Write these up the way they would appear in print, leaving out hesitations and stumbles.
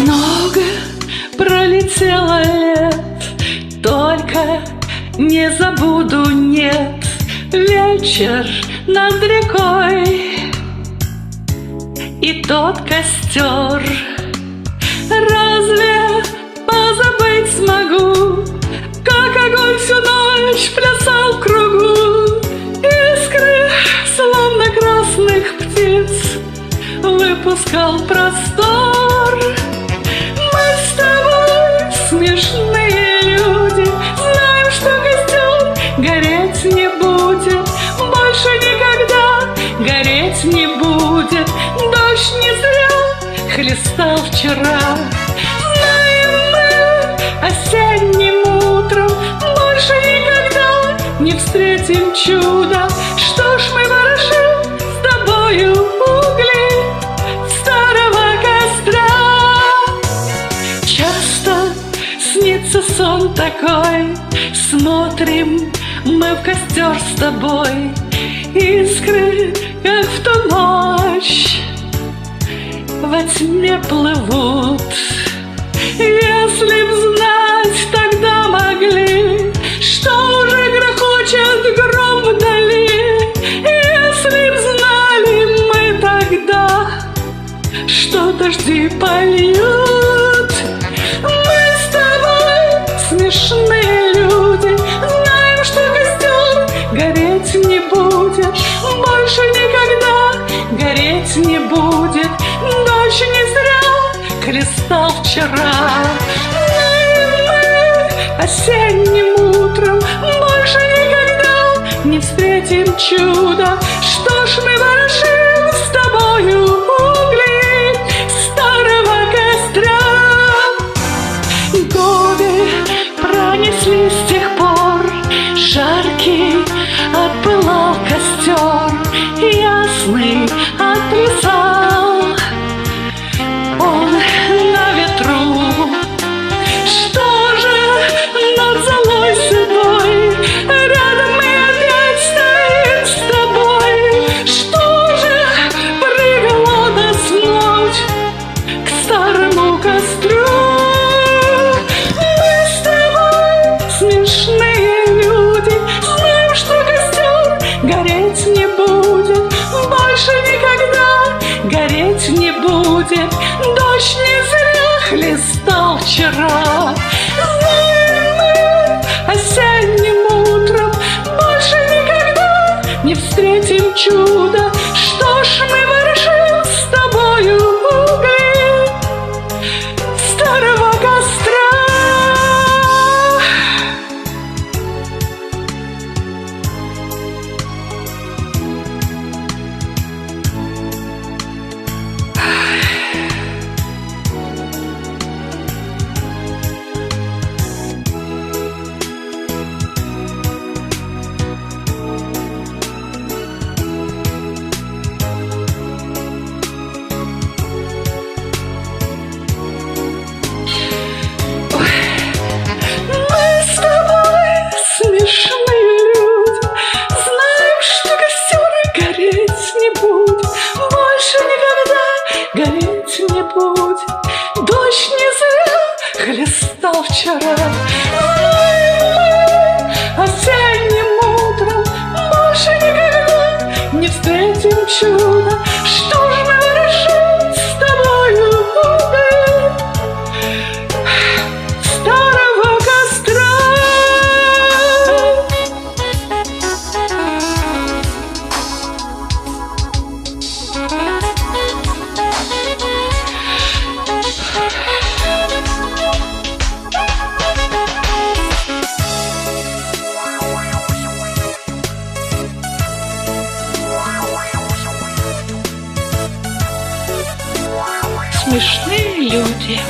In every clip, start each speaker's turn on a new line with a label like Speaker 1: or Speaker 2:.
Speaker 1: Много пролетело лет, только не забуду, нет, вечер над рекой и тот костер. Разве позабыть смогу, как огонь всю ночь плясал в кругу? Искры, словно красных птиц, выпускал простор. Мы с тобой смешные люди, знаем, что костер гореть не будет, больше никогда гореть не будет. Дождь не зря хлестал вчера, знаем мы осенним утром, больше никогда не встретим чудо. Что ж мы ворошим с тобою угли старого костра? Часто снится сон такой, смотрим мы в костер с тобой. Искры, как в ту ночь, во тьме плывут. Если б знать тогда могли, что уже грохочет гром вдали, если б знали мы тогда, что дожди польют. Мы с тобой смешные люди, знаем, что костер гореть не будет, больше никогда гореть не будет. Дождь не зря хлестал вчера, знаем мы осенним утром, больше никогда не встретим чудо. Что ж мы ворошим с тобою угли старого костра? Годы пронеслись с тех пор, жаркий отпылал костер, ясный отплясал он на ветру. Что же над злой судьбой рядом мы опять стоим с тобой? Что же привело нас вновь к старому костру? Мы с тобой смешные люди, знаем, что костер гореть не будет, больше никогда гореть не будет. Дождь не зря хлестал вчера, знаем мы осенним утром, больше никогда не встретим чудо. Что ж мы ворошим с тобою угли старого костра? Гореть не будет, дождь не зря хлестал вчера, знаем мы осенним утром, больше никогда не встретим чудо. Что ж мы ворошим с тобою угли старого костра? Смешные люди.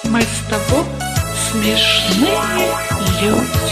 Speaker 1: Мы с тобой смешные люди.